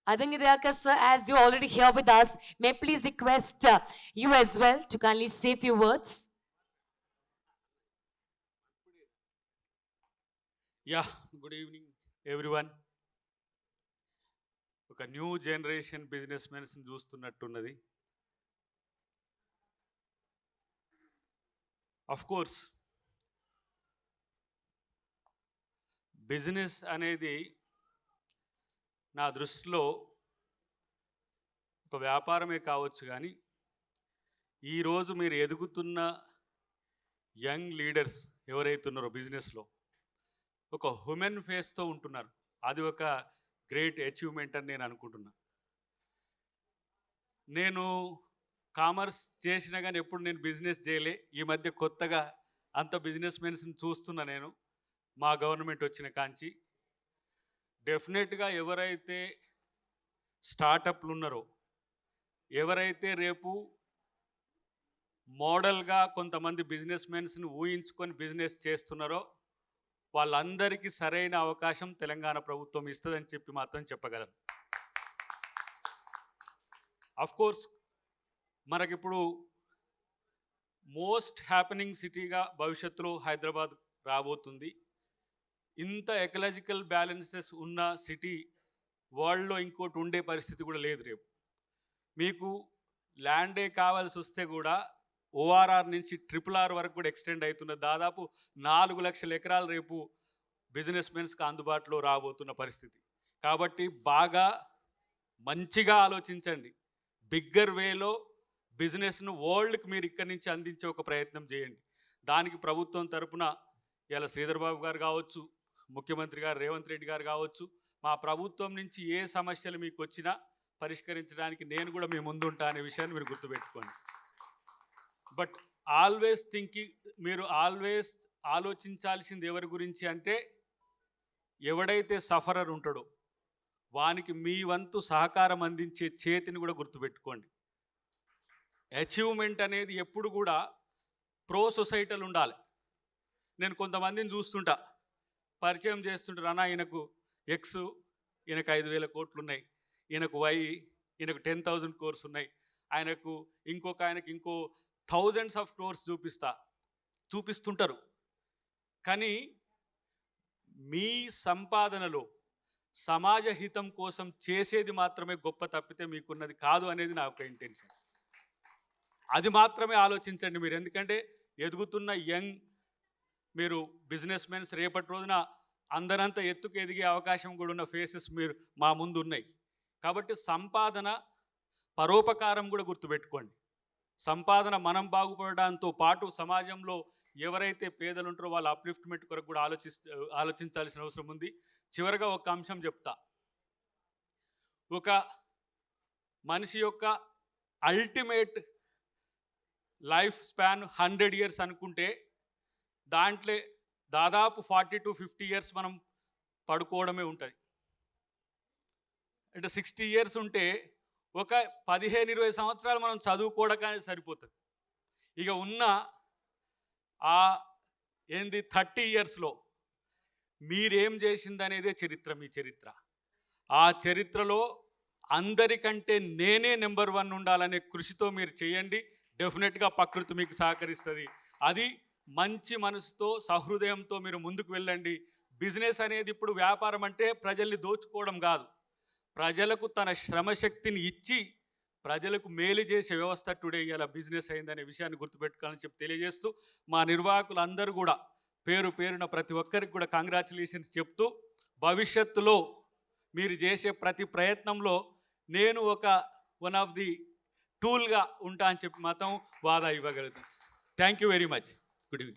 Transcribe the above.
Adangi Dayakar sir, as you already here with us, may I please request you as well to kindly say a few words. Yeah, good evening, everyone. ఒక new generation business mens చూస్తున్నట్టున్నది. Of course business అనేది నా దృష్టిలో ఒక వ్యాపారమే కావచ్చు, కానీ ఈరోజు మీరు ఎదుగుతున్న యంగ్ లీడర్స్ ఎవరైతే ఉన్నారో బిజినెస్లో ఒక హ్యూమన్ ఫేస్తో ఉంటున్నారు. అది ఒక గ్రేట్ అచీవ్మెంట్ అని నేను అనుకుంటున్నా. నేను కామర్స్ చేసినా కానీ ఎప్పుడు నేను బిజినెస్ చేయలే. ఈ మధ్య కొత్తగా అంత బిజినెస్ మెన్స్ని చూస్తున్నా నేను మా గవర్నమెంట్ వచ్చిన కాంచి. డెఫినెట్గా ఎవరైతే స్టార్టప్లు ఉన్నారో, ఎవరైతే రేపు మోడల్గా కొంతమంది బిజినెస్ మెన్స్ని ఊహించుకొని బిజినెస్ చేస్తున్నారో వాళ్ళందరికీ సరైన అవకాశం తెలంగాణ ప్రభుత్వం ఇస్తుందని చెప్పి మాత్రం చెప్పగలను. కోర్స్ మనకిప్పుడు మోస్ట్ హ్యాపెనింగ్ సిటీగా భవిష్యత్తులో హైదరాబాద్ రాబోతుంది. ఇంత ఎకలాజికల్ బ్యాలెన్సెస్ ఉన్న సిటీ వరల్డ్లో ఇంకోటి ఉండే పరిస్థితి కూడా లేదు. రేపు మీకు ల్యాండే కావాల్సి వస్తే కూడా ఓఆర్ఆర్ నుంచి RRR వరకు కూడా ఎక్స్టెండ్ అవుతున్న దాదాపు 4 లక్షల ఎకరాలు రేపు బిజినెస్ మెన్స్కి అందుబాటులో రాబోతున్న పరిస్థితి. కాబట్టి బాగా మంచిగా ఆలోచించండి. బిగ్గర్ వేలో బిజినెస్ను వరల్డ్కి మీరు ఇక్కడి నుంచి అందించే ఒక ప్రయత్నం చేయండి. దానికి ప్రభుత్వం తరపున ఇలా శ్రీధర్ బాబు గారు కావచ్చు, ముఖ్యమంత్రి గారు రేవంత్ రెడ్డి గారు కావచ్చు, మా ప్రభుత్వం నుంచి ఏ సమస్యలు మీకు వచ్చినా పరిష్కరించడానికి నేను కూడా మీ ముందు ఉంటా అనే విషయాన్ని మీరు గుర్తుపెట్టుకోండి. బట్ ఆల్వేస్ థింకింగ్, మీరు ఆల్వేస్ ఆలోచించాల్సింది ఎవరి గురించి అంటే ఎవడైతే సఫరర్ ఉంటాడో వానికి మీ వంతు సహకారం అందించే చేతిని కూడా గుర్తుపెట్టుకోండి. అచీవ్మెంట్ అనేది ఎప్పుడు కూడా ప్రో సొసైటీలు ఉండాలి. నేను కొంతమందిని చూస్తుంటా, పరిచయం చేస్తుంటారు. అన్న ఈయనకు ఎక్స్, ఈయనకు 5,000 కోట్లు ఉన్నాయి, ఈయనకు వై, ఈయనకు 10,000 crores ఉన్నాయి, ఆయనకు ఇంకో థౌజండ్స్ ఆఫ్ క్రోర్స్ చూపిస్తుంటారు. కానీ మీ సంపాదనలో సమాజ హితం కోసం చేసేది మాత్రమే గొప్ప, తప్పితే మీకున్నది కాదు అనేది నా ఒక ఇంటెన్షన్. అది మాత్రమే ఆలోచించండి మీరు. ఎందుకంటే ఎదుగుతున్న యంగ్ మీరు బిజినెస్ మెన్స్ రేపటి రోజున అందరంతా ఎత్తుకు ఎదిగే అవకాశం కూడా ఉన్న ఫేసెస్ మీరు మా ముందు ఉన్నాయి. కాబట్టి సంపాదన పరోపకారం కూడా గుర్తుపెట్టుకోండి. సంపాదన మనం బాగుపడడంతో పాటు సమాజంలో ఎవరైతే పేదలు ఉంటారో వాళ్ళ అప్లిఫ్ట్మెంట్ కొరకు కూడా ఆలోచించాల్సిన అవసరం ఉంది. చివరిగా ఒక అంశం చెప్తా. ఒక మనిషి యొక్క అల్టిమేట్ లైఫ్ స్పాన్ 100 years అనుకుంటే దాంట్లో దాదాపు 40 to 50 years మనం పడుకోవడమే ఉంటుంది. అంటే 60 years ఉంటే ఒక 15-20 సంవత్సరాలు మనం చదువుకోవడానికి సరిపోతుంది. ఇక ఉన్న 30 yearsలో మీరేం చేసిందనేదే చరిత్ర, మీ చరిత్ర. ఆ చరిత్రలో అందరికంటే నేనే నెంబర్ 1 ఉండాలనే కృషితో మీరు చేయండి. డెఫినెట్గా ప్రకృతి మీకు సహకరిస్తుంది. అది మంచి మనసుతో సహృదయంతో మీరు ముందుకు వెళ్ళండి. బిజినెస్ అనేది ఇప్పుడు వ్యాపారం అంటే ప్రజల్ని దోచుకోవడం కాదు, ప్రజలకు తన శ్రమశక్తిని ఇచ్చి ప్రజలకు మేలు చేసే వ్యవస్థ టుడే ఇలా బిజినెస్ అయిందనే విషయాన్ని గుర్తుపెట్టుకోవాలని చెప్పి తెలియజేస్తూ, మా నిర్వాహకులందరూ కూడా పేరు పేరున ప్రతి ఒక్కరికి కూడా కంగ్రాచులేషన్స్ చెప్తూ, భవిష్యత్తులో మీరు చేసే ప్రతి ప్రయత్నంలో నేను ఒక వన్ ఆఫ్ ది టూల్గా ఉంటా అని చెప్పి మాత్రం వాదా ఇవ్వగలుగుతాను. Thank you very much. Good evening.